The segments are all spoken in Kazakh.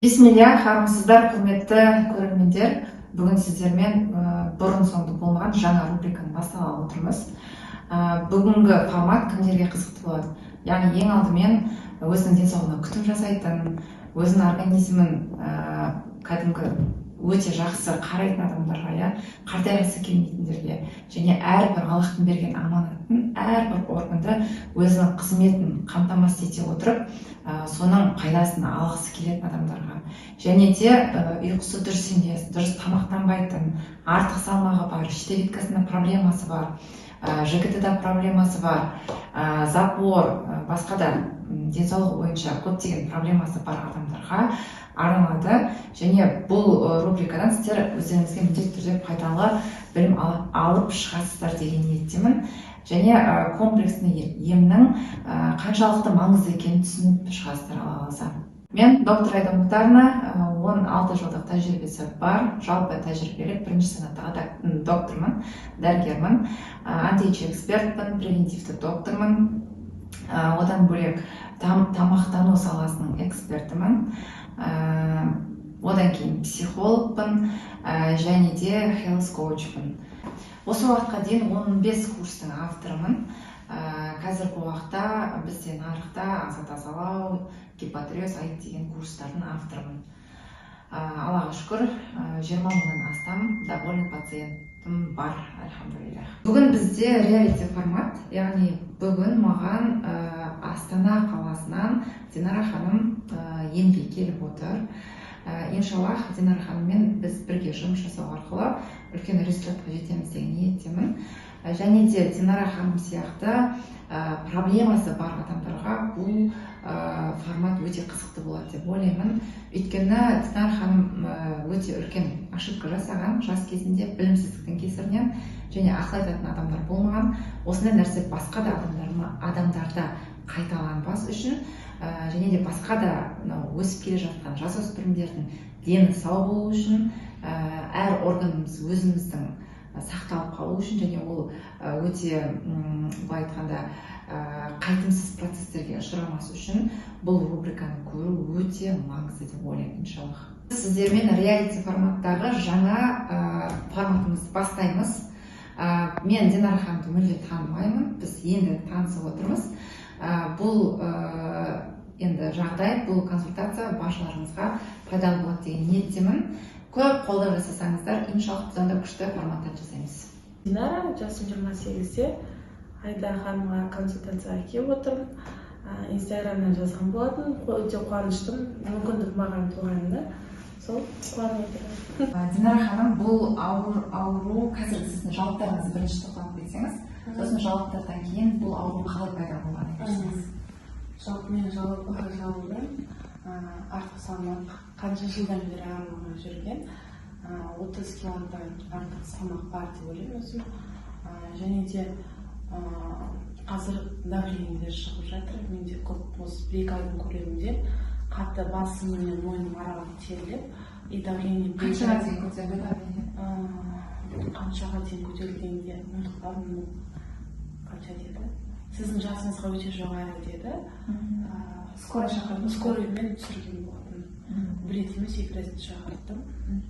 Бисмилля, армысыздар, құрметті көрермендер. Бүгін сіздермен бұрын соңды болмаған жаңа рубриканы бастағалы отырмыз. Бүгінгі формат кімдерге қызықты болады? Яғни ең алдымен өзінің денсаулығына күтім жасайтын, өзінің организмін кәдімгі өте жақсы қарайтын адамдарға, қартайғысы келмейтіндерге, және әрбір Аллахтың берген аманатын, әрбір органды өзінің қызметін қамтамасыз ете отырып, соның пайдасын алғысы келетін адамдарға, және де ұйқысы дұрыс емес, дұрыс тамақтанбайтын, артық салмағы бар, щитовидкасында проблемасы бар, ЖКТ-да проблемасы бар, запор, басқа да денсаулығы бойынша көптеген проблемасы бар адамдарға арналады. Және бұл рубрикадан сіздер өздеріңізге міндетті түрде пайдалы білім алып шығасыздар деген ниеттемін. Және комплексный емнің қаншалықты маңызды екенін түсініп шығасыздар Алла қаласа. Мен доктор Айда Мұхтарова, 16 жылдық тәжірибесі бар, жалпы тәжірибелік бірінші санаттағы доктормын, дәрігермін, антиэйдж экспертпін, превентивті доктормын, одан бөлек тамақтану саласының экспертімін, одан кейін психологпын, және де health коучпын. Осы уақытқа дейін 15 курстың авторымын. Қазіргі уақытта бізде нарықта аса тазалау, гипотиреоз, айт деген курстардың авторымын. Аллаға шүкір, 20 мыңнан астам довольный пациентім бар, альхамдулилля. Бүгін бізде реалити формат, яғни бүгін маған Астана қаласынан Динара ханым емге келіп отыр. Иншаллах, Динара ханыммен біз бірге жұмыс жасау арқылы үлкен результатқа жетеміз деген ниеттемін. Және де Динара ханым сияқты проблемасы бар адамдарға бұл формат өте қызықты болады деп ойлаймын. Өйткені Динара ханым өте үлкен ошибка жасаған, жас кезінде білімсіздіктің кесірінен, және ақыл айтатын адамдар болмаған. Осындай нәрсе басқа да адамдарда қайталанбас үшін, және де басқа да өсіп келе жатқан жасөспірімдердің дені сау болу үшін, әр органымыз өзіміздің сақталып қалу үшін, және ол өте, былай айтқанда, қайтымсыз процестерге ұшырамас үшін бұл рубриканы көру өте маңызды деп ойлаймын, иншаллах. Сіздермен реалити форматтағы жаңа форматымызды бастаймыз. Мен Динара ханымды мүлде танымаймын, біз енді танысып отырмыз. Бұл енді жағдай, бұл консультация баршаларыңызға пайдалы болады деген ниеттемін. Көп қолдау жасасаңыздар, иншаллах біз онда күшті форматтар жасаймыз. Динара, жасым 28-де, Айда ханымға консультацияға келіп отырмын. Инстаграмнан жазған болатын, өте қуаныштым, мүмкіндік маған туғанына. Сол қуанып отырмын. Динара ханым, бұл ауру, қазір сіздің жауаптарыңызды бірінші тоқталып кетсеңіз, сосын жауаптардан кейін бұл ауру қалай пайда болғанын айтарсыз. Жалпы мен жауабым артық салмақ, қанша жылдан бері ауырып жүрген, 30 килодан артық салмақ бар деп ойлаймын өзім. Және де қазір давлениелер шығып жатыр. Менде көп осы 1-2 айдың көлемінде қатты басым мен мойным аралығы теріліп, и давление қаншаға дейін көтерілді давление? Қаншаға дейін көтерілгенде ұмытып қанша деді? Сіздің жасыңызға өте жоғары деді. Скорый шақырдым. Скорыймен түсірген болатын. 1 рет емес, 2 рет шақырттым.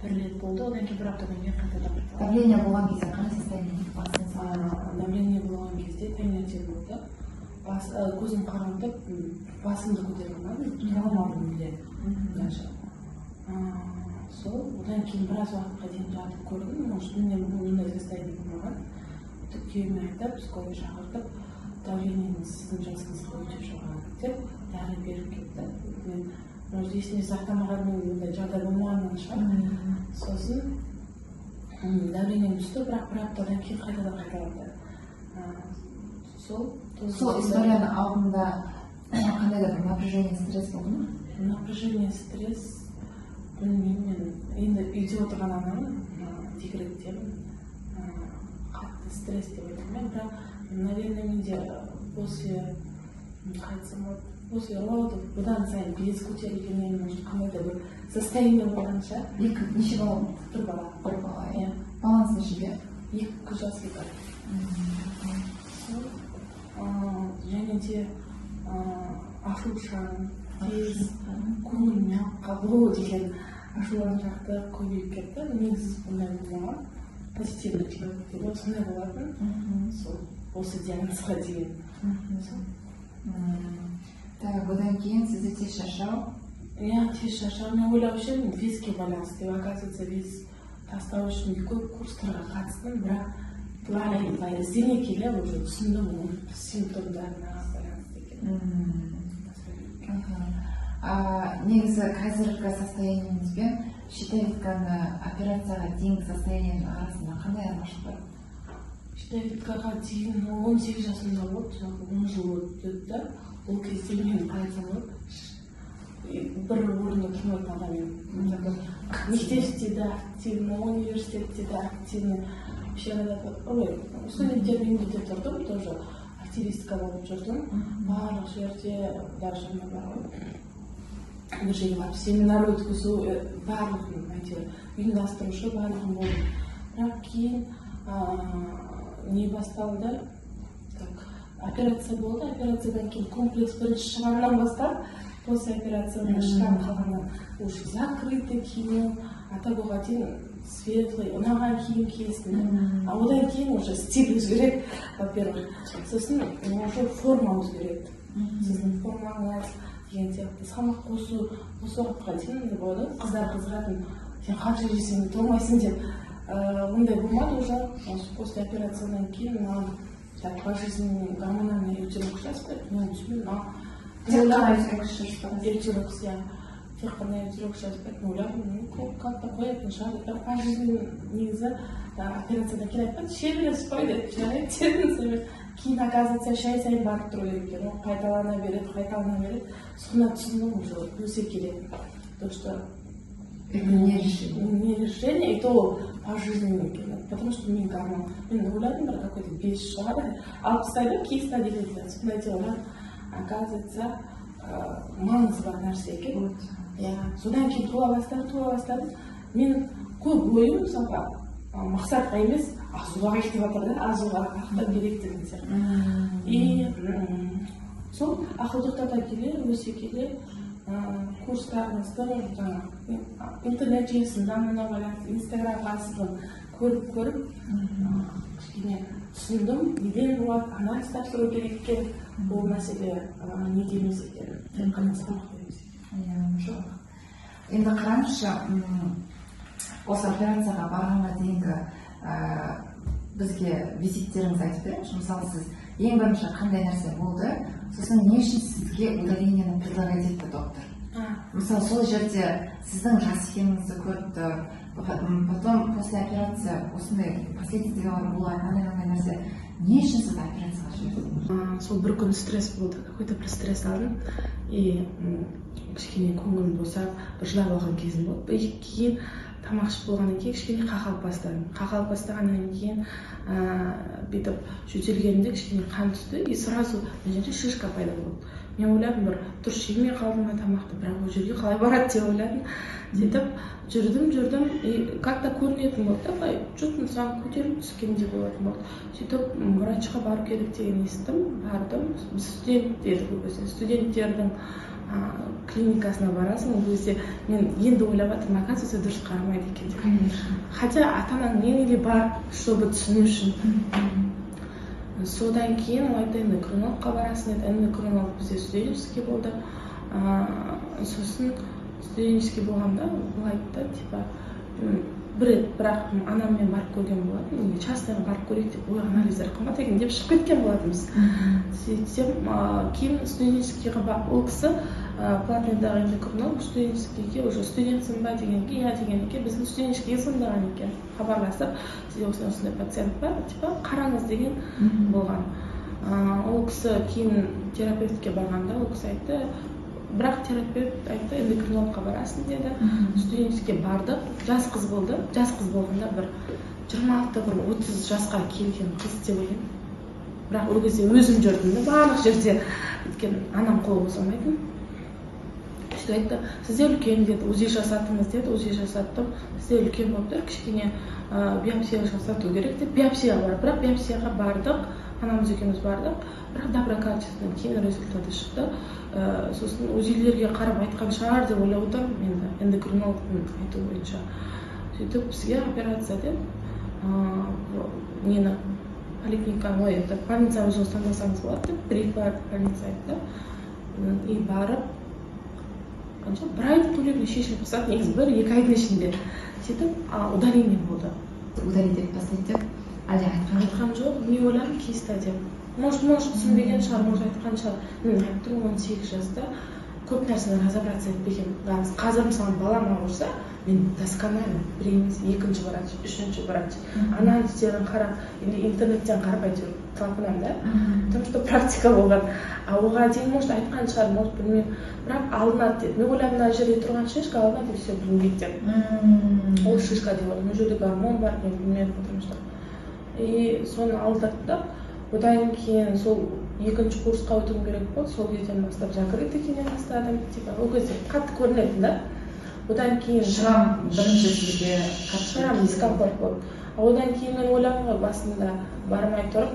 1 рет болды, одан кейін 1 аптадан кейін қайтадан қайталады. Давление болған кезде қандай состояние? Давление болған кезде таңертең болды. Көзім қарауытып, басымды көтере алмадым, тұра алмадым бile. Сол, одан кейін біраз уақытқа дейін жатып көрдім, может, менде состояние болмаған. Күйеуіме айтып, скорый шақыртып, давлениеңіз сіздің жасыңызға өте жоғары деп дәрі беріп кетті. Мен есімде сақтамағанмен ондай жағдай болмағаннан шығар. Сосын давлением түсті, бірақ 1 аптадан кейін қайталады. Сол историяны алдында қандай да бір напряжение, стресс болды ма? Напряжение, стресс, білмеймін, мен енді үйде отырған анамын, декреттемін, қатты стресс деп айтамын. Бірақ, наверное, менде после родов бұдан сайын без көтерілгеннен, может, қандай да бір состояние болғанша. Неше бала? 1 бала. 1 бала, иә. Балаңыз нешеде? 2 жасқа бар. Және де ашушаң, тез көңіліме қалу деген ашуланған жақты көбейіп кетті. Негізі бұндай болмаған, позитивный человек деп сондай болатын. Сол осы диагнозға дейін. Так, одан кейін сізде тез шаршау? Иә, тез шаршау. Мен ойлап жүрмін, веске байланысты деп. Оказывается, вес тастау үшін көп курстарға қатыстым, бірақ былай іздене келе уже түсіндім оның симптомдарына байланысты екенін. Негізі қазіргі состояниеңізбен щитовидканы операцияға дейінгі состояниенің арасында қандай айырмашылық бар? Щитовидкаға дейін 18 жасымда болды, 10 жыл өтті. Ол кезде мен пайдалы бір орында тұрмайтын адам едім. Мектепте де активно, университетте де активно. Студенттердің үйінде тұрдым, тоже активистка болып жүрдім. Барлық жерде, даже бір жерге барып семинар өткізу, барлығын ұйымдастырушы барлығын болды. Бірақ кейін не басталды? Операция болды, операциядан кейін комплекс бірінші шығарынан бастап, после операциядан шығарып қалғаннан уже закрытый киім, ата болға дейін светлый, ұнаған киім киесін. Одан кейін уже стиль өзгереді, во-первых. Сосын уже форма өзгереді. Сіздің формаңыз деген сияқты салмақ қосу, осы уақытқа дейін болады. Қыздар қызығатын, сен қанша жесең толмайсың деп. Ондай болмады уже. После операциядан кейін пожизненный гормональный ютилок шаспает, мен түсінбеймін. Тек қана ютилок шаспайды? Ютилок, иә. Тек қана ютилок шаспайды. Ойлаймын, как-то қоятын шығар. Пожизненный негізі операциядан кейін айтпады, шебелесіп қой деп жарайды дедім. Кейін, оказывается, шай сайын барып тұру керек екен. Қайталана береді. Соны түсіндім уже өсе келеді. То, что это не решение, и то пожизненный, потому что мен гормон. Мен ойладым, бір какой-то 5 шығады, алып тастайды, киіс наделенді. Сондай деп ойлап, оказывается, маңызы бар нәрсе екен. Содан кейін туа бастады. Мен көп ойым мысалға мақсатқа емес, азуға кетіп жатыр да, азуға ақтап керек деген сияқты. И сол ақылдықтарда келе, өсе келе, курстарымыздың интернет желісінің дамуына байланысты инстаграмға көріп кішкене түсіндім, неден болады, анализ тапсыру керек екен, бұл мәселе неде емес екен, тек қана салмақ емес екен. Енді қараңызшы, осы операцияға барғанға дейінгі бізге визиттеріңізді айтып беріңізші. Мысалы, сіз ең бірінші қандай нәрсе болды, сосын не үшін сізге удалениені предлагать етті доктор? Мысалы, сол жерде сіздің жас екеніңізді көріпті, потом после операция осындай последствиялар болады, андай нәрсе. Не үшін сіз операцияға жібердіңіз? Сол бір күн стресс болды, какой-то бір стресс алдым, и кішкене көңілім босап, бір жылап алған кезім болды. Кейін тамақ ішіп болғаннан кейін кішкене қақалып бастадым. Қақалып бастағаннан кейін бүйтіп жөтелгенімде кішкене қан түсті, и сразу мына жерде шишка пайда болды. Мен ойладым, бір дұрыс жемей қалдым ба тамақты, бірақ ол жерге қалай барады деп ойладым. Сөйтіп жүрдім, и как-то көрінетін болды да, жұрттың саған көтеріліп түскендей болатын болды. Сөйтіп врачқа бару керек деген естідім, бардым. Студенттердің клиникасына барасың, ол кезде мен енді ойлап жатырмын, оказывается, дұрыс қарамайды екен деп. Хотя ата-анаң неге бар, чтобы түсіну үшін. Содан кейін ол айтты, эндокринологқа барасың, эндокринолог бізде студенческий болды. Сосын студенческий болғанда бұл айтты, бір рет, бірақ анаммен барып көрген болатын, часто барып көрейік деп, ой, анализдер қымбат екен деп шығып кеткен болатынбыз. Сөйтсем, кейін студенческийға ол кісі платныйдағы эндокринолог студенческийге, уже студентсің ба дегенге, иә дегенге, біздің студенческийге звондаған екен, хабарласып, сізде осындай пациент бар, қараңыз деген болған. Ол кісі кейін терапевтке барғанда, ол кісі айтты, бірақ терапевт айтты, эндокринологқа барасың деді. Студентке бардық, жас қыз болды. Жас қыз болғанда бір 26-30 жасқа келген қыз деп ойлаймын. Бірақ ол кезде өзім жүрдім, барлық жерде өйткені анам қолы босамайтын. Сөйтіп айтты, сізде үлкен деді, УЗИ жасаттыңыз деді, УЗИ жасаттым. Сізде үлкен болып тұр, кішкене биопсия жасату керек деп биопсияға бардық. Бірақ биопсияға бардық, анамыз екеуміз бардық, бірақ доброкачественный кейін результаты шықты. Сосын УЗИлерге қарап айтқан шығар деп ойлап отырмын, енді эндокринологтың айтуы бойынша. Сөйтіп бізге операция нені поликлиникаға, больницаға өзіңіз таңдасаңыз болады деп, бір-екі больница айтты. И барып, қанша бір айды төлеміне шешіліп тастады, негізі 1-2 айдың ішінде. Сөйтіп удаление болды. Удалить етіп тастайды деп, әлде айтқан жоқ, мен ойладым киста деп. Может түсінбеген шығар, может айтқан шығар. Мен айттым 18 жаста көп нәрсені разобраться етпеген. Қазір мысалы балам ауырса, мен досконально бір емес, екінші врач, үшінші врач, анализтерін қарап, интернеттен қарап әйтеуір талпынамын да. Потому что практика болған. Оған дейін может айтқан шығар, может білмеймін, бірақ алынады деді. Мен ойладым, мына жерде тұрған шишка алынады деп все білмейді деп. Ол шишка деп ойлаймын, ол жерде гормон бар, мен білмедім, потому что. И соны алдырды да. Одан кейін сол екінші курсқа өтуім керек болды, сол кезден бастап закрытый киіне бастадым, типа ол кезде қатты көрінетін да. Одан кейін шрам бірінші сізге шрам дискомфорт болды. Одан кейін мен ойлап ғой басында бармай тұрып,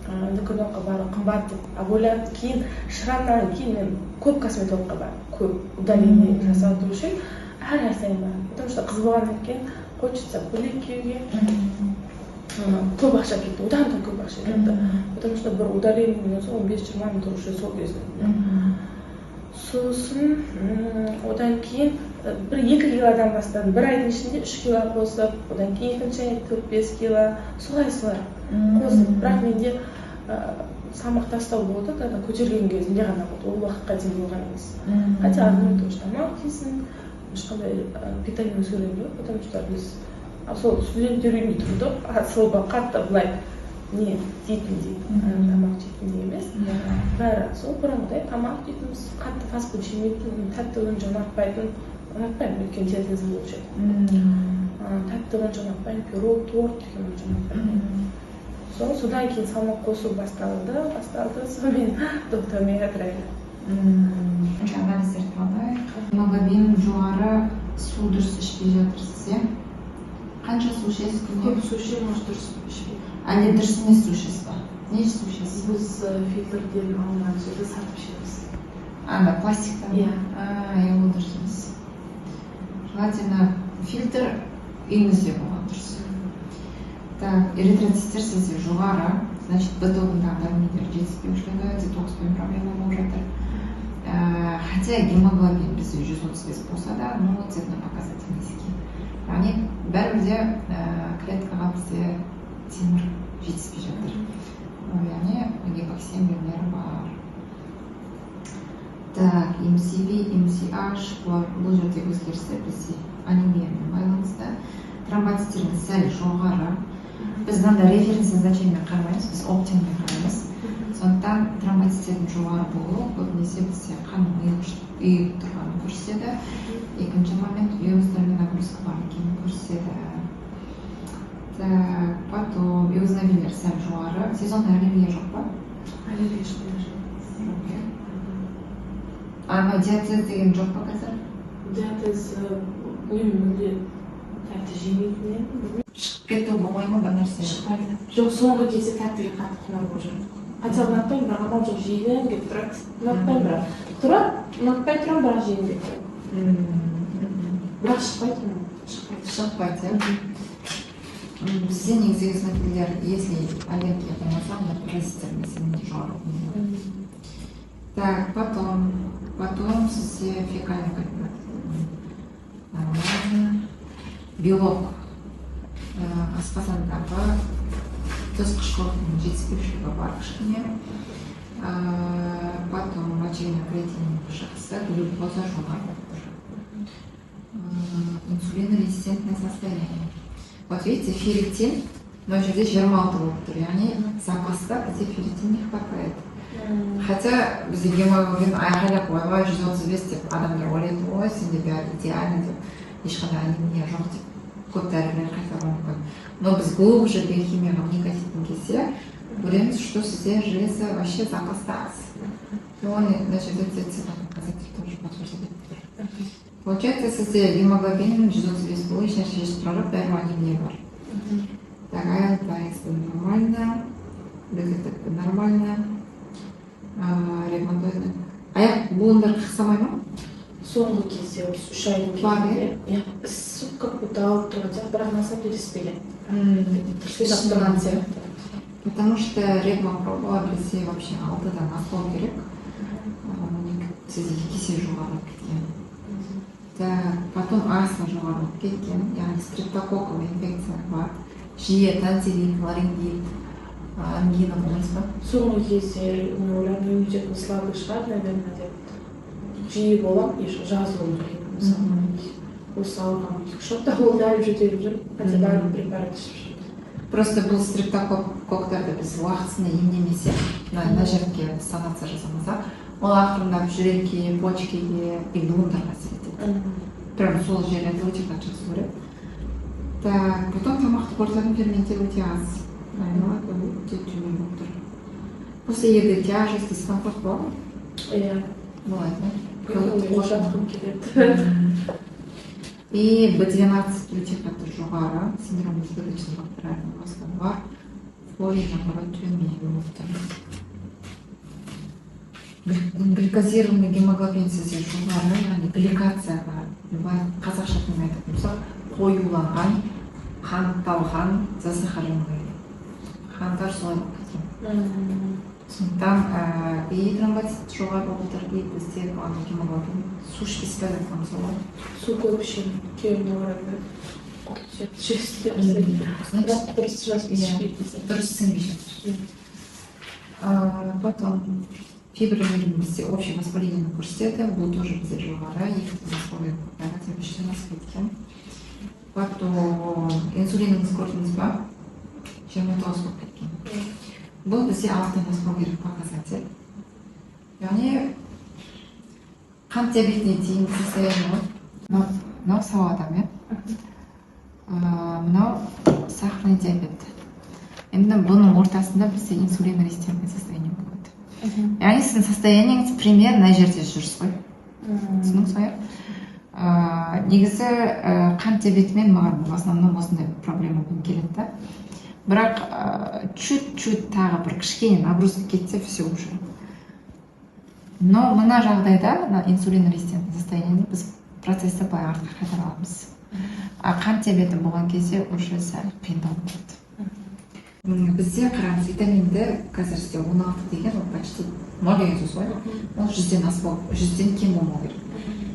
эндокринологқа бару қымбат деп. Ойлап кейін шрамнан кейін мен көп косметологқа бардым, көп удаление жасату үшін әр сайын бардым. Потому что қыз болғаннан кейін хочется көйлек киюге. Көп ақша кетті, одан да көп ақша кетті. Потому что бір удалениемен соң 15-20 мың тұрышы сол кезде. Сосын одан кейін 1-2 килодан бастадым. Бір айдың ішінде 3 кило қосып, одан кейін екінші ай 4-5 кило, солай қосып. Бірақ менде салмақ тастау болды, когда көтерген кезінде ғана болды, ол уақытқа дейін болған емес. Хотя одно и то же тамақ жейсің, ешқандай питание өзгерген жоқ, потому что біз сол студенттер үйінде тұрдық, сол қатты былай не дейтіндей, тамақ жейтіндей емес. Бәрі сол бұрынғыдай тамақ жейтінбіз, қатты фастфуд жемейтін, тәтті өнімді ұнатпайтын, өйткені диетезім болып жеді. Тәтті өнімді ұнатпаймын, пирог, торт деген ұнатпаймын. Содан кейін салмақ қосу басталды, сонымен доктор мені тіреді. Анализдерді алайық. Гемоглобин жоғары, су дұрыс ішпей жатырсыз, иә? Қанша су ішесіз күнде? Көп су ішемін, может дұрыс ішпей. Әлде дұрыс емес су ішесіз ба? Не су ішесіз? Біз фильтрден алынған жерді сатып ішеміз. Анда пластиктан? Иә. Ол дұрыс емес. Желательно фильтр үйіңізде болған дұрыс. Так, эритроциттер сізде жоғары, значит, Б тобындағы дәрумендер жетіспеушілігі, детокспен проблема болып жатыр. Хотя гемоглобин бізде 135 болса да, но цветной показатель низкий. Яғни бәрібірде клеткаға бізде темір жетіспей жатыр. Яғни гипоксемиялар бар. Так, MCV, MCH, бұл жерде өзгерістер бізде анемиямен байланысты. Тромбоциттеріңіз сәл жоғары. Біз мында референсный значениемен қарамаймыз, біз оптиммен қараймыз. Сондықтан тромбоциттердің жоғары болуы көбінесе бізде қанның ұйып тұрғанын көрсетеді. Екінші момент вирустармен нагрузка бар екенін көрсетеді. Потом эозиновилер сәл жоғары. Сезонный аллергия жоқ па? Аллергия жоқ. Ана диатез деген жоқ па қазір? Диатез мүлде тәтті жемейтін едім. Шығып кету болмай ма бір нәрсе? Шықпайды. Жоқ, соңғы кезде тәттіге қатты құмар болып жүрмін. Хотя ұнатпаймын, бірақ амал жоқ, жейгім келіп тұрады. Ұнатпаймын, бірақ ұнатпай тұрамын, бірақ жейгім келіп тұрады. Бірақ шықпай тұрмын. Шықпайды. Бізде негізі эозиновилер, если аллергия болмаса, онда паразиттердің әсерінде жоғары болады. Так, потом сізде фекальный белок асқазандағы тұз қышқылының жетіспеушілігі бар кішкене. Потом мочевина креатинин шығысы, глюкоза жоғары. Инсулинорезистентное состояние. Вот видите, ферритин, но жерде 26 болып тұр, яғни запаста бізде ферритин не хватает. Хотя бізде гемоглобин айғайлап ойбай 135 деп адамдар ойлайды, ой сенде бәрі идеально деп, ешқандай анемия жоқ деп көп дәрілер қайтаруы мүмкін. Но біз глубже биохимияға вникатын кезде көреміз, что сізде железо вообще запаста аз. И он, значит, цветной показатель тоже подтверждает. Получается, сізде гемоглобин 135 болу, ешнәрсе жеп тұрып, бәрі анемия бар. Так, АЛ нормально. дегетек нормально, ремонтойны. Аяқ буындар қақсамай ма? Соңғы кезде осы 3 айдың кезінде ісіп как будто алып тұрған сияқты, бірақ на самом деле іспеген. Тырсылдап тұрған сияқты. Потому что регма пробовала бізде вообще 6-дан аспау керек. Сізде 2 есе жоғарылап кеткен. Потом астма жоғарылап кеткен, яғни стрептококкалық инфекция бар. Жиі тонзиллит, ларингит, ангина болмайсыз ба? Соңғы кезде ойлаймын, иммунитетім слабый шығар, наверное, деп. Жиі болам, жазылуым қиын мысалы. Осы алған 2-3 апта болды, әлі жөтеліп жүріп, хотя бәрін препарат ішіп жүрдім. Просто бұл стрептококктарды біз уақытысында емдемесе, мына жерге санация жасамасақ, ол ақырындап жүрекке, почкеге и буындарға әсер етеді. Прям сол жерлерде өте қатты жақсы көреді. Так, потом тамақты қорытатын ферменттер өте аз. Өте төмен болып тұр. После еды тяжесть, дискомфорт болады ма? Иә. Болады, да? Жатқым келеді. И B12 өте қатты жоғары, синдром избыточного латерального мозга бар. Флорид, наоборот, төмен болып тұр. Гликозированный гемоглобин сізде жоғары, яғни гликацияға, қазақша тілмен айтатын болсақ, қоюланған, қантталған засахаренный қандар солай болып кеткен. Сондықтан и тромбоцит жоғары болып тұр, и бізде гемоглобин су ішпеспен айтқанымыз болады. Су көп ішемін, күйеуіме қарайды. Бірақ дұрыс ішпейді. Дұрыс сіңбей жатыр. Потом фибрилерин бізде общий воспаление көрсетеді, бұл тоже бізде жоғары, 2-ден аспауы деп 3-ден асып кеткен. Потом инсулиніңіз көрдіңіз ба? 29 болып кеткен. Бұл бізде 6-ден аспау керек показатель. Яғни қант диабетіне дейін состояние ғой. Мынау сау адам, мынау сахарный диабет. Енді бұның ортасында бізде инсулин резистентный состояние болады. Яғни сіздің состояниеңіз примерно мына жерде жүрсіз ғой. Түсініңіз ғой? Негізі қант диабетімен маған в основном осындай проблемамен келеді да. Бірақ чуть-чуть тағы бір кішкене нагрузка кетсе, все уже. Но мына жағдайда, инсулин резистентный состояние, біз процесті былай артқа қайтара аламыз. Қант диабеті болған кезде уже сәл қиындау болады. Бізде қараңыз, витаминді қазір сізде 16 деген, ол почти 0 деген сөз ғой. Ол 100-ден аспау, 100-ден кем болмау керек.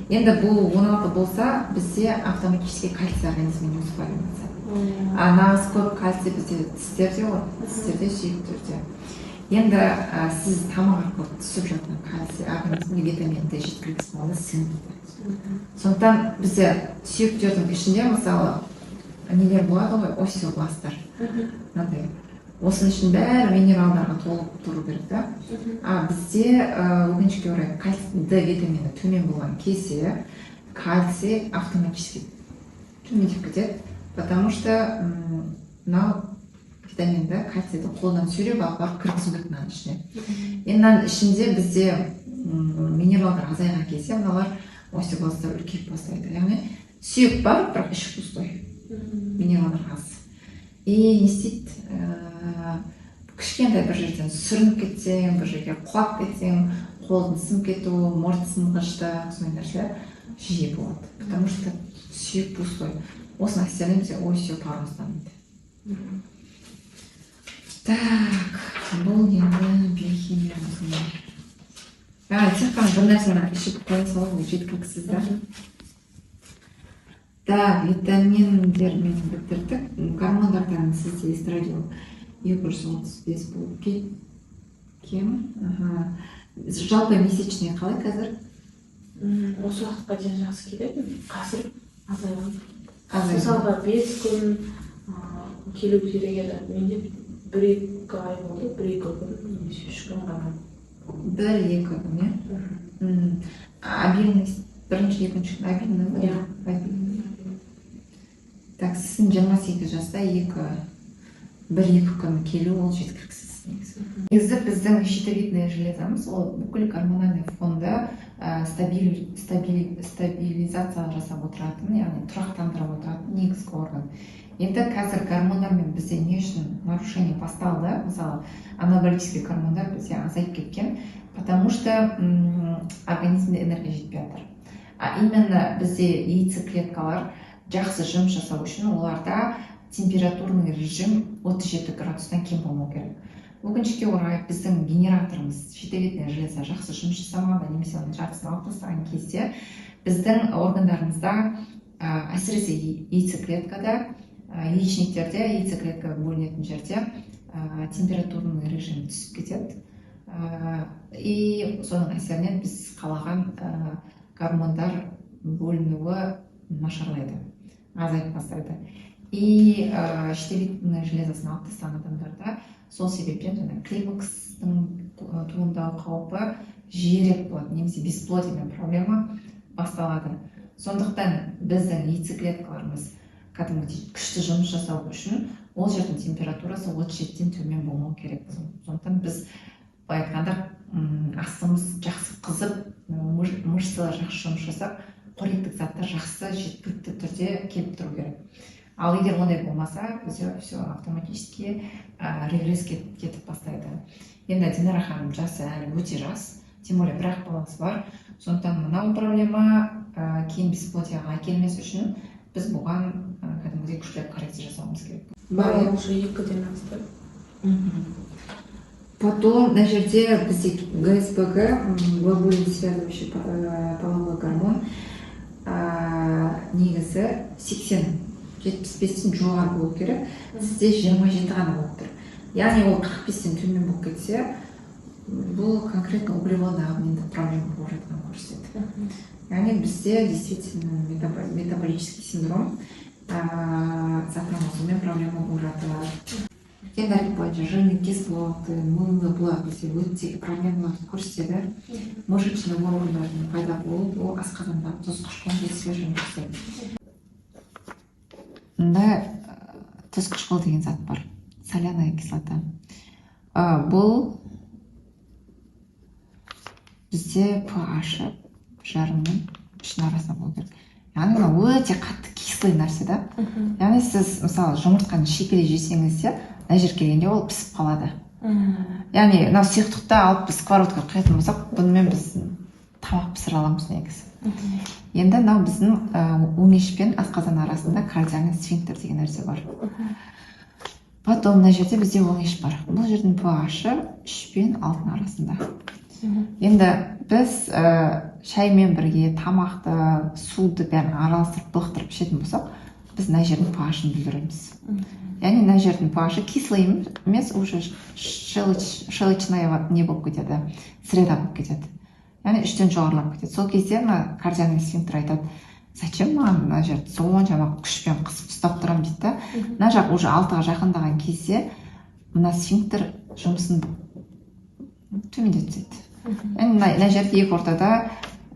Енді бұл 16 болса, бізде автоматически кальций организміне усваивается. Нағыз көп кальций бізде тістерде ғой, тістерде, сүйектерде. Енді сіз тамақ арқылы түсіп жатқан кальций организмге витаминді жеткіліксіз болғанда сіңбейді. Сондықтан бізде сүйектердің ішінде мысалы нелер болады ғой, остеобласттар. Осының ішін бәрі минералдарға толып тұру керек та. Бізде өкінішке орай кальций Д витамині төмен болған кезде кальций автоматически төмендеп кетеді, потому что мынау витаминді кальцийді қолдан сүйреп алып кіргізу керек мынаның ішіне. Енді мынаның ішінде бізде минералдар азайған кезде мыналар остеобласттар үлкейіп бастайды. Яғни сүйек бар, бірақ іші пустой. Минералдар аз. И не істейді, кішкентай бір жерден сүрініп кетсең, бір жерге құлап кетсең, қолдың сынып кету, мұрт сынғыштық, сондай нәрселер жиі болады. Потому что сүйек пустой. Осыны істелеміз, остеопороз дамиды. Так, бұл енді биохимия. Тек қана бір нәрсені ішіп қоя салу жеткіліксіз да. Так, витаминдермен бітірдік. Гормондардан сізде эстрадиол 235 болып кеткен. Жалпы месячный қалай қазір? Осы уақытқа дейін жақсы келеді. Қазір азайған. Азайған. Мысалға 5 күн келу керек еді. Менде 1-2 ай болды, 1-2 күн, немесе 3 күн ғана. 1-2 күн, е? Обильность бірінші, екінші күн обильный ғой? Так, сіздің 28 жаста 1-2 күн келу ол жеткіліксіз. Негізі біздің щитовидный железамыз, ол бүкіл гормональный фонды стабилизация жасап отыратын, яғни тұрақтандырып отыратын негізгі орган. Енді қазір гормондармен бізде не үшін нарушение басталды? Мысалы, анаболический гормондар бізде азайып кеткен, потому что организмде энергия жетпей жатыр. А именно бізде яйцеклеткалар жақсы жұмыс жасау үшін оларда температурный режим 37 градустан кем болмау керек. Өкінішке орай біздің генераторымыз, щитовидная железа жақсы жұмыс жасамағанда немесе оның жартысын алып тастаған кезде біздің органдарымызда, әсіресе яйцеклеткада, яичниктерде, яйцеклетка бөлінетін жерде температурный режим түсіп кетеді. И соның әсерінен біз қалаған гормондар бөлінуі нашарлайды, азайып бастайды. И щитовидная железасын алып тастаған адамдарда сол себептен климакстың туындау қаупі жиірек болады, немесе бесплодиемен проблема басталады. Сондықтан біздің яйцеклеткаларымыз кәдімгідей күшті жұмыс жасау үшін ол жердің температурасы 37-тен төмен болмау керек. Сондықтан біз былай айтқанда астымыз жақсы қызып, мышцалар жақсы жұмыс жасап, қоректік заттар жақсы жеткілікті түрде келіп тұру керек. Ал егер ондай болмаса, бізде все автоматически регресс кетіп бастайды. Енді Динара ханым жасы әлі өте жас, тем более бір-ақ баласы бар. Сондықтан мынау проблема кейін бесплодияға әкелмес үшін біз бұған кәдімгідей күштеп коррекция жасауымыз керек. Бала уже 2-ден асты. Потом на жерде бізде ГСПГ, глобулин связывающий половой гормон, негізі 80-75-тен жоғары болу керек, сізде 27 ғана болып тұр. Яғни ол 45-тен төмен болып кетсе, бұл конкретно углеводный обменде проблема болып жатқан көрсетеді. Яғни бізде действительно метаболический синдром, сахарозымен проблема болып жатыр. Дәрігер бойынша жирный кислоты, мыйлы бұлар бізде өте проблемаларды көрсетеді. Мышечный органдардың пайда болуы, ол асқазанда тұз қышқылын жетіспей жұмыс жасайды. Мында тұз қышқылы деген зат бар, соляная кислота. Бұл бізде pH жарымның ішін арасында болу керек. Яғни өте қатты кислый нәрсе да. Яғни сіз мысалы жұмыртқаны шикілей жесеңіз де, мына жерге келгенде ол пісіп қалады. Яғни мынау сұйықтықты алып біз сковородкаға құятын болсақ, бұнымен біз тамақ пісіре аламыз негізі. Енді мынау біздің өңеш пен асқазан арасында кардиальный сфинктер деген нәрсе бар. Потом мына жерде бізде өңеш бар. Бұл жердің pH-ы 3 пен 6 арасында. Енді біз шаймен бірге тамақты, суды бәрін араластырып былықтырып ішетін болсақ, біз мына жердің pH-ын білдіреміз. Яғни мына жердің pH-ы кислый емес, уже шелочная не болып кетеді, среда болып кетеді. Яғни 3-тен жоғарылап кетеді. Сол кезде кардиальный сфинктер айтады, зачем маған мына жерді соншама күшпен қысып ұстап тұрамын дейді да. Мына жақ уже 6-ға жақындаған кезде мына сфинктер жұмысын төмендетеді. Яғни мына жерде екі ортада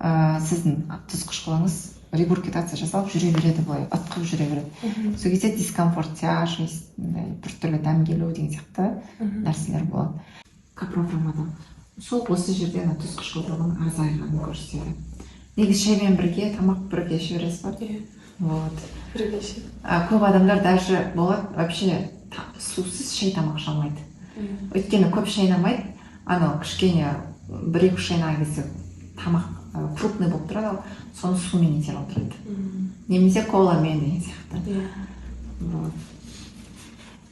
сіздің тұз қышқылыңыз регургитация жасалып жүре береді, былай ытқып жүре береді. Сол кезде дискомфорт, тяжесть, біртүрлі дәм келу деген сияқты нәрселер болады. Капрофамада сол осы жерде тұз қышқылдығының азайғанын көрсетеді. Негізі шаймен бірге, тамақ бірге іше бересіз ба? Бірге іше. Көп адамдар даже болады, вообще сусыз шай тамақ іше алмайды. Өйткені көп шайнамайды, анау кішкене 1-2 шайнаған кезде тамақ крупный болып тұрады, соны сумен итеріп отырады. Немесе коламен деген сияқты.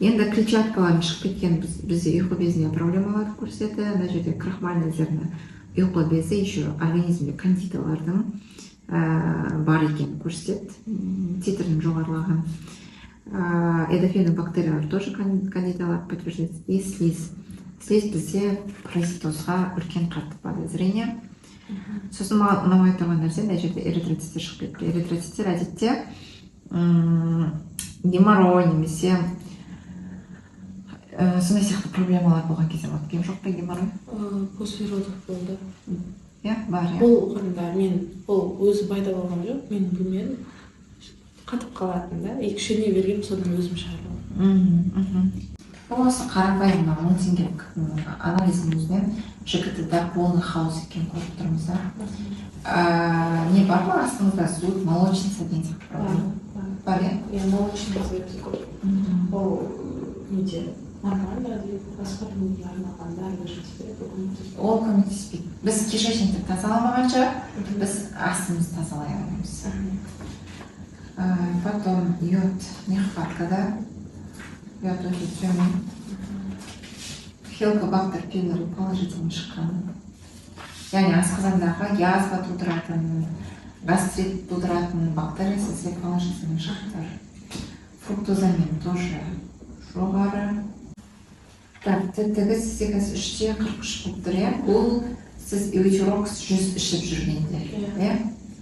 Енді клетчаткалардың шығып кеткен бізде ұйқы безіне проблемаларды көрсетеді. Мына жерде крахмальный зерна ұйқы безі еще организмде кандидалардың бар екенін көрсетеді. Титрінің жоғарылаған. Эндофильный бактериялар тоже кандидалар подтверждается. И слизь. Слизь бізде паразитозға үлкен қатты подозрение. Сосын ұнамай тұрған нәрсе, мына жерде эритроциттер шығып кетті. Эритроциттер әдетте геморрой немесе сондай сияқты проблемалар болған кезде болады. Кем жоқ па геморрой? После родов болды. Иә, бар. Бұл оғанда бұл өзі пайда болған жоқ, мен білмедім. Қатып қалатын да, 2-3 берген, содан өзім шығарып. осы қарапайым мына 1000 теңгелік анализдің өзінен ЖКТ-да полный хаос екенін көріп тұрмыз да. Не бар ма астыңызда суд, молочница деген сияқты проблема? Бар, иә? Молочница өте көп. Ол неде нормально деп расходыңызға арналған бәрібір жетіспейді. Ол көмектеспейді. Біз кишечникті тазаламағанша біз астымызды тазалай алмаймыз. Потом йод нехваткада, йод өте төмен. Хеликобактер пилори положительный шыққан. Яғни асқазандағы язва тудыратын, гастрит тудыратын бактериясы все положительный шықтар. Фруктозамин тоже жоғары. Так, тігі сізде қазір 3-те 43 болып тұр, иә? Бұл сіз Эутерокс 100 ішіп жүргенде, иә?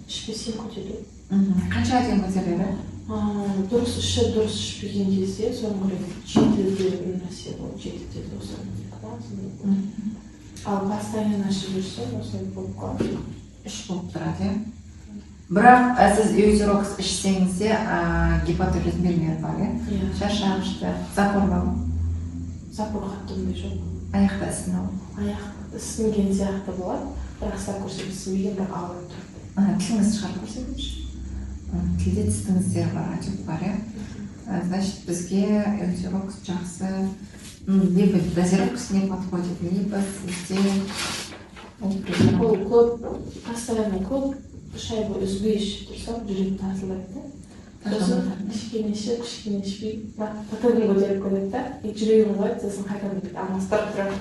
Ішпесем көтереді. Қаншаға дейін көтереді? Дұрыс ішіп, дұрыс ішпеген кезде соңғы рет 7-де нәрсе болып, 7-де осылай. Ал постоянно ішіп жүрсем, осылай болып қалады. 3 болып тұрады, иә? Бірақ сіз Эутерокс ішсеңіз де гипотирозин белгілері бар, иә? Шаршағышты, запорлау. Запор қатты ондай жоқ. Аяқта ісіну. Аяқ ісінген сияқты болады, бірақ сақ көрсеп ісінбеген, бірақ ауырып тұрды. Тіліңізді шығарып көрсетіңізші. Тілде тістіңіздер бар, отек бар, иә? Значит, бізге Эутерокс жақсы, либо дозировкасы не подходит, либо сізде ол көп, постоянно көп шайбы үзбей ішіп тұрсам, жүрек тартылайды. Сосын кішкене ішпей, патогын көтеріп көреді да, жүрегім қойды, сосын қайтадан бүйтіп алмастырып тұрады.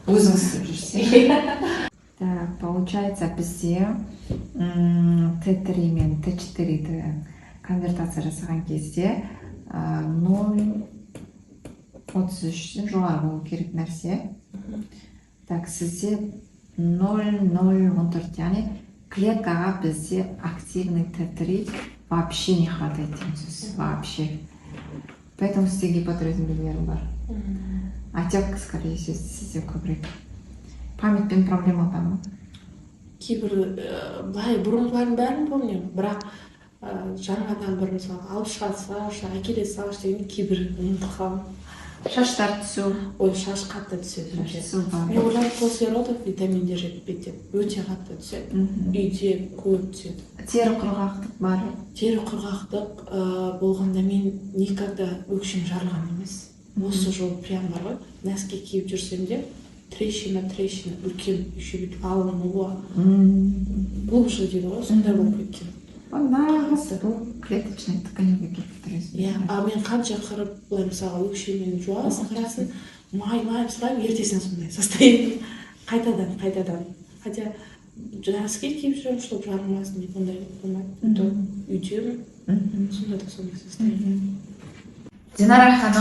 Өзіңіз істеп жүрсіз. Так, получается, бізде Т3 мен Т4-ді конвертация жасаған кезде 0,33-ден жоғары болу керек нәрсе. Так, сізде 0,014, яғни клеткаға бізде активный Т3 вообще не хватает тем, вообще. Поэтому сізде гипотирозин белгілері бар. Отек, скорее всего, сізде көбірек. Памятпен проблема бар ма? Кейбір былай бұрынғылардың бәрін помню, бірақ жаңадан бір мысалы алып шыға әкеле салшы деген кейбір ұмытып қалдым. Шаштар түсу. Ой, шаш қатты түседі. Мен ойлаймын, после родов витаминдер жетпейді деп, өте қатты түседі. Үйде көп түседі. Тері құрғақтық бар. Тері құрғақтық болғанда мен никогда өкшем жарылған емес. Осы жол прям бар ғой, нәски киіп жүрсем де трещина, үлкен еще бүйтіп алым ұлы. Глубже дейді ғой, сондай болып кеткен. Нағыз бұл клеточный тканевый гипотирозин. Иә, мен қанша қырып, былай мысалға өкшемен жуасын, қарасын, май сұрап, ертесіне сондай состояние. Қайтадан. Хотя носки киіп жүрем, чтобы жарылмасын деп, ондай болмайды. Үйдемін, сонда да сондай состояние. Динара ханым